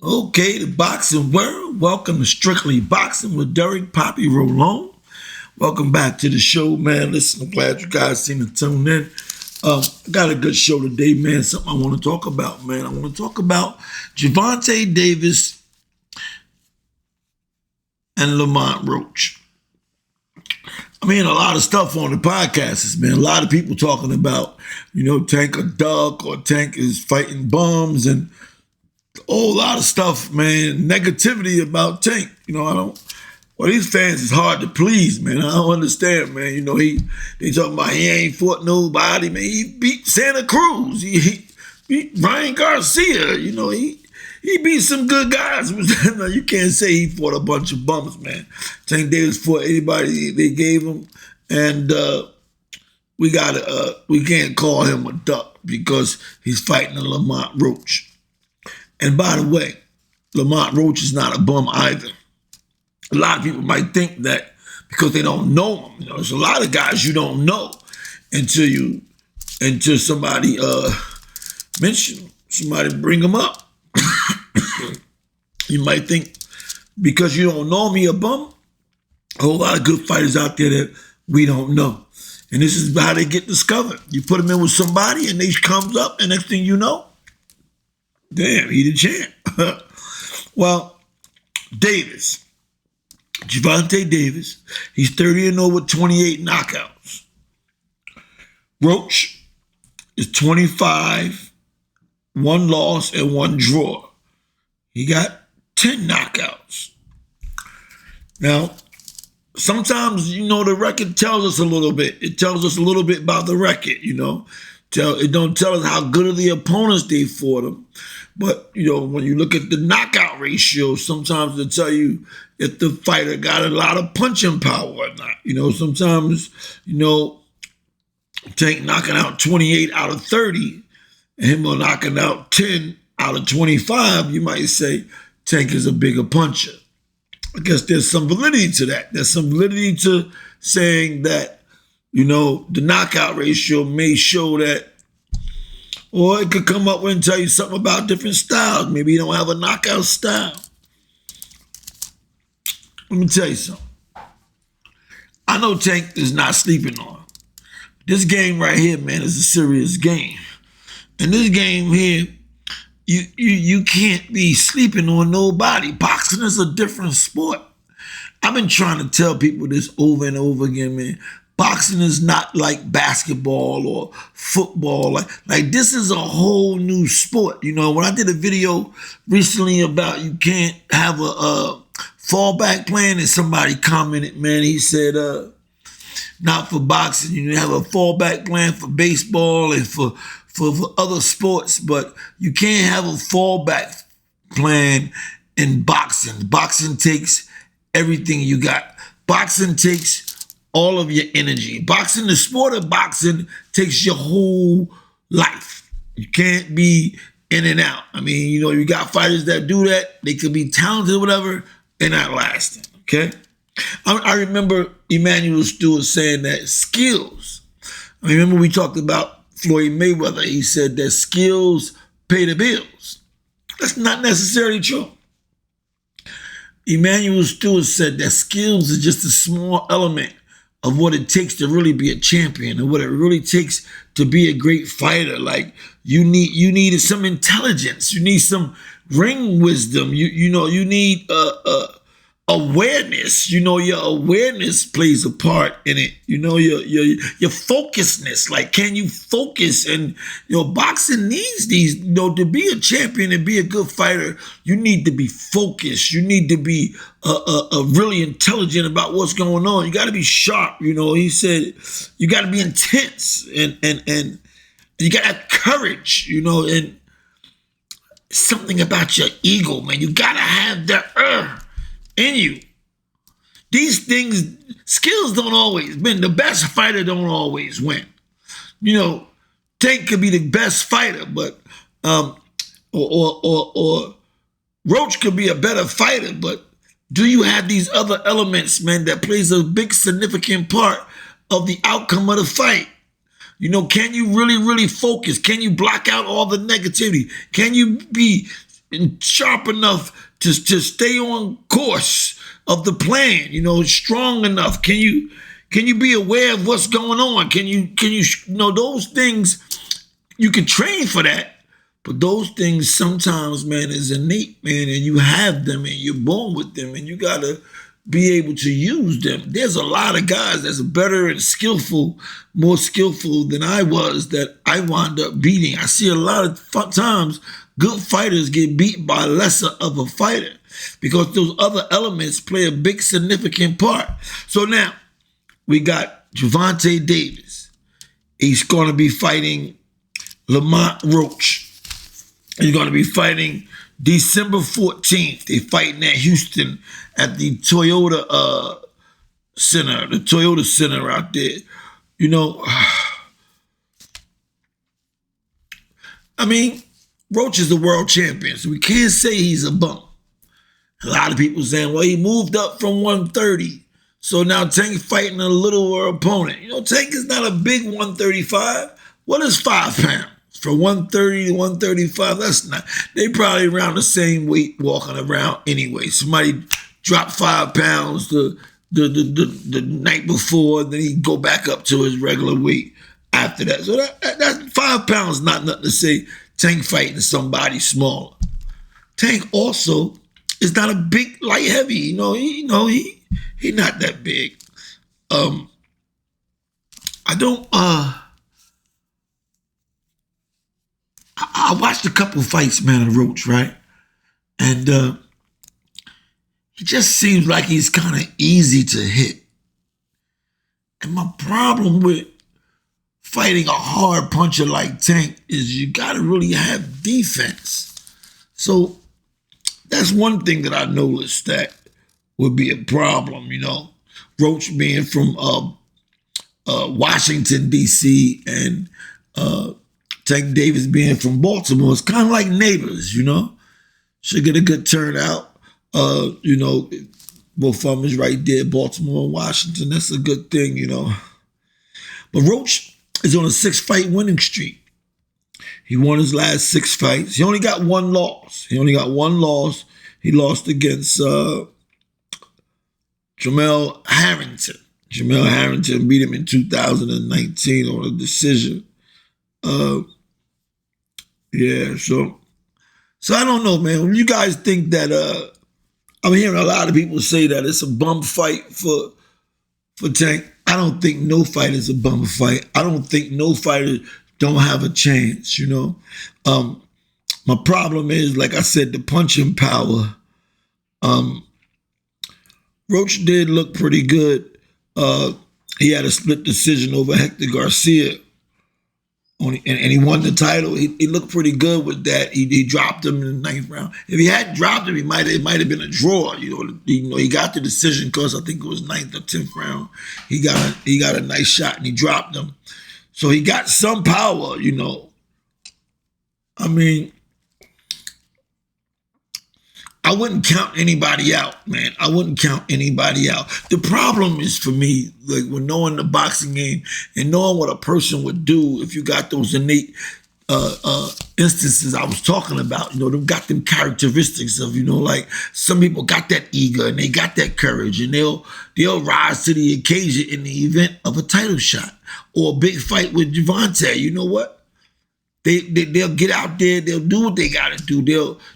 Okay, the boxing world. Welcome to Strictly Boxing with Derek Poppy Rolon. Welcome back to the show, man. Listen, I'm glad you guys seem to tune in. I got a good show today, man. Something I want to talk about, man. I want to talk about Gervonta Davis and Lamont Roach. I mean, a lot of stuff on the podcasts, man. A lot of people talking about, Tank a duck or Tank is fighting bums and a whole lot of stuff, man. Negativity about Tank. These fans is hard to please, man. I don't understand, man. They talking about he ain't fought nobody, man. He beat Santa Cruz. He beat Ryan Garcia. He beat some good guys. You can't say he fought a bunch of bums, man. Tank Davis fought anybody they gave him, and we can't call him a duck because he's fighting a Lamont Roach. And by the way, Lamont Roach is not a bum either. A lot of people might think that because they don't know him. There's a lot of guys you don't know until somebody mention him, somebody bring him up. You might think because you don't know me a bum. A whole lot of good fighters out there that we don't know. And this is how they get discovered. You put them in with somebody and they comes up, and next thing you know, damn, he the champ. Well, Gervonta Davis, he's 30-0 with 28 knockouts. Roach is 25, 1 loss and 1 draw. He got 10 knockouts. Now, sometimes, the record tells us a little bit. It tells us a little bit about the record, It don't tell us how good of the opponents they fought them. But, when you look at the knockout ratio, sometimes it'll tell you if the fighter got a lot of punching power or not. Sometimes, Tank knocking out 28 out of 30 and him knocking out 10 out of 25, you might say Tank is a bigger puncher. I guess there's some validity to that. There's some validity to saying that, the knockout ratio may show that, or it could come up with and tell you something about different styles. Maybe you don't have a knockout style. Let me tell you something. I know Tank is not sleeping on. This game right here, man, is a serious game. And this game here, you can't be sleeping on nobody. Boxing is a different sport. I've been trying to tell people this over and over again, man. Boxing is not like basketball or football. Like this is a whole new sport. When I did a video recently about you can't have a fallback plan, and somebody commented, man, he said, not for boxing. You have a fallback plan for baseball and for other sports, but you can't have a fallback plan in boxing. Boxing takes everything you got. Boxing takes all of your energy. Boxing, the sport of boxing, takes your whole life. You can't be in and out. I mean, you got fighters that do that. They could be talented or whatever. They're not lasting, okay? I remember Emmanuel Stewart saying that skills. I remember we talked about Floyd Mayweather. He said that skills pay the bills. That's not necessarily true. Emmanuel Stewart said that skills is just a small element of what it takes to really be a champion and what it really takes to be a great fighter. Like you need some intelligence, you need some ring wisdom, you need awareness. Your awareness plays a part in it. Your focusedness. Like, can you focus? And boxing needs these. To be a champion and be a good fighter, you need to be focused. You need to be really intelligent about what's going on. You got to be sharp. He said you got to be intense and you got to have courage. And something about your ego, man. You got to have that in you. These things, skills don't always win. The best fighter don't always win. Tank could be the best fighter, but or Roach could be a better fighter, but do you have these other elements, man, that plays a big significant part of the outcome of the fight? Can you really, really focus? Can you block out all the negativity? Can you be and sharp enough to stay on course of the plan? Strong enough? Can you be aware of what's going on? Can you those things? You can train for that, but those things sometimes, man, is innate, man, and you have them and you're born with them, and you gotta be able to use them. There's a lot of guys that's better and skillful, more skillful than I was, that I wound up beating. I see a lot of times good fighters get beat by lesser of a fighter because those other elements play a big significant part. So now we got Gervonta Davis. He's going to be fighting Lamont Roach. He's going to be fighting December 14th. They're fighting at Houston at the Toyota Center, the Toyota Center out there. I mean, Roach is the world champion, so we can't say he's a bum. A lot of people saying, well, he moved up from 130, so now Tank fighting a littler opponent. Tank is not a big 135. What is 5 pounds? From 130 to 135, that's not. They probably around the same weight walking around anyway. Somebody dropped 5 pounds the night before, then he go back up to his regular weight after that. So that 5 pounds not nothing to say. Tank fighting somebody smaller. Tank also is not a big light heavy. He not that big. I watched a couple fights, man, of Roach, right? And he just seems like he's kind of easy to hit. And my problem with fighting a hard puncher like Tank is you got to really have defense. So that's one thing that I noticed that would be a problem, Roach being from Washington, D.C., and Tank Davis being from Baltimore. It's kind of like neighbors, Should get a good turnout. Both of them is right there, Baltimore and Washington. That's a good thing, But Roach is on a 6-fight winning streak. He won his last 6 fights. He only got 1 loss. He lost against Jamel Harrington. Jamel Harrington beat him in 2019 on a decision. So I don't know, man. When you guys think that I'm hearing a lot of people say that it's a bum fight for Tank. I don't think no fight is a bum fight. I don't think no fighter don't have a chance, My problem is, like I said, the punching power. Roach did look pretty good. He had a split decision over Hector Garcia. And he won the title. He looked pretty good with that. He dropped him in the 9th round. If he hadn't dropped him, it might have been a draw. He got the decision because I think it was 9th or 10th round. He got a nice shot and he dropped him. So he got some power. I mean, I wouldn't count anybody out, man. I wouldn't count anybody out. The problem is for me, like when knowing the boxing game and knowing what a person would do if you got those innate instances I was talking about, they've got them characteristics of, like some people got that ego and they got that courage and they'll rise to the occasion in the event of a title shot or a big fight with Gervonta. You know what? They'll get out there, they'll do what they gotta do.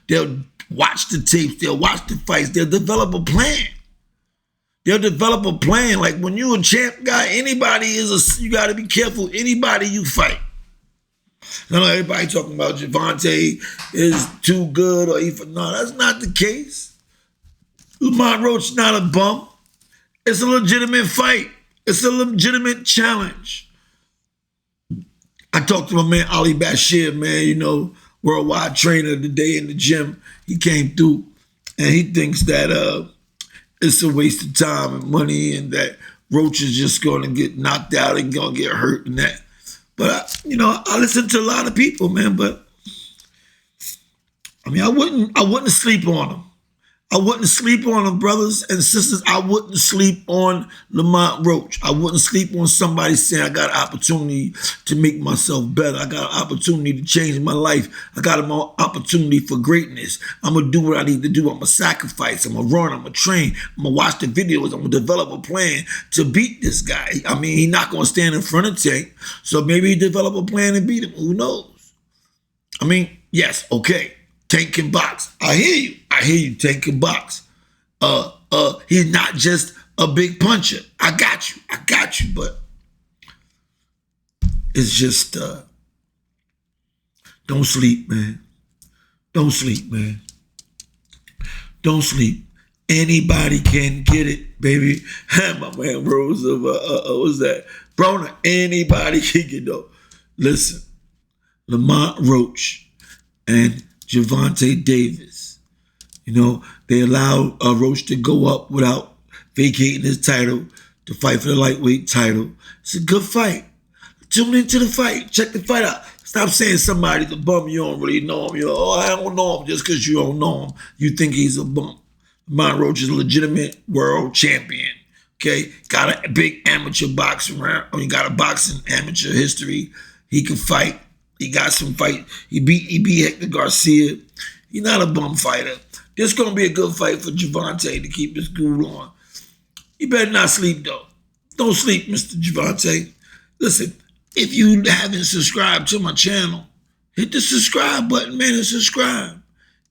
They'll watch the tapes, they'll watch the fights, they'll develop a plan. Like when you're a champ guy, you gotta be careful, anybody you fight. I know everybody talking about Gervonta is too good no, that's not the case. Lamont Roach not a bum. It's a legitimate fight. It's a legitimate challenge. I talked to my man Ali Bashir, man, worldwide trainer today in the gym. He came through and he thinks that it's a waste of time and money and that Roach is just going to get knocked out and going to get hurt and that. But, I listen to a lot of people, man, but I mean, I wouldn't sleep on him. I wouldn't sleep on them, brothers and sisters. I wouldn't sleep on Lamont Roach. I wouldn't sleep on somebody saying I got an opportunity to make myself better. I got an opportunity to change my life. I got an opportunity for greatness. I'm going to do what I need to do. I'm going to sacrifice. I'm going to run. I'm going to train. I'm going to watch the videos. I'm going to develop a plan to beat this guy. I mean, he's not going to stand in front of Tank. So maybe he develop a plan and beat him. Who knows? I mean, yes, okay. Tank can box. I hear you. I hear you. Tank can box. He's not just a big puncher. I got you. But it's just, don't sleep, man. Don't sleep, man. Don't sleep. Anybody can get it, baby. My man Rose of, what's that? Brona, anybody can get it. Listen, Lamont Roach and Gervonta Davis. You know, they allowed Roach to go up without vacating his title to fight for the lightweight title. It's a good fight. Tune into the fight. Check the fight out. Stop saying somebody's a bum. You don't really know him. You're, I don't know him just because you don't know him. You think he's a bum. Lamont Roach is a legitimate world champion. Okay? Got a big amateur boxing round. I mean, got a boxing amateur history. He can fight. He got some fight. He beat Hector Garcia. He's not a bum fighter. This gonna be a good fight for Gervonta to keep his cool on. You better not sleep though. Don't sleep, Mr. Gervonta. Listen, if you haven't subscribed to my channel, hit the subscribe button, man, and subscribe.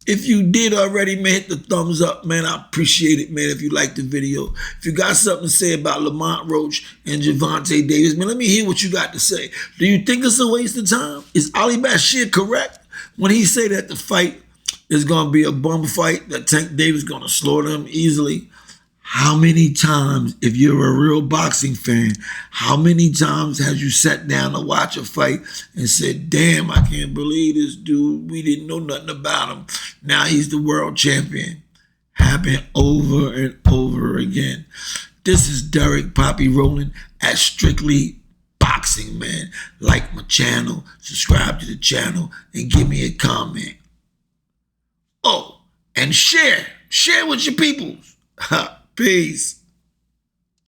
If you did already, man, hit the thumbs up, man. I appreciate it, man, if you liked the video. If you got something to say about Lamont Roach and Gervonta Davis, man, let me hear what you got to say. Do you think it's a waste of time? Is Ali Bashir correct when he say that the fight is going to be a bum fight, that Tank Davis is going to slaughter him easily? How many times, if you're a real boxing fan, how many times has you sat down to watch a fight and said, damn, I can't believe this dude. We didn't know nothing about him. Now he's the world champion. Happened over and over again. This is Derek Poppy Rowland at Strictly Boxing, man. Like my channel, subscribe to the channel, and give me a comment. Oh, and share. Share with your peoples. Peace.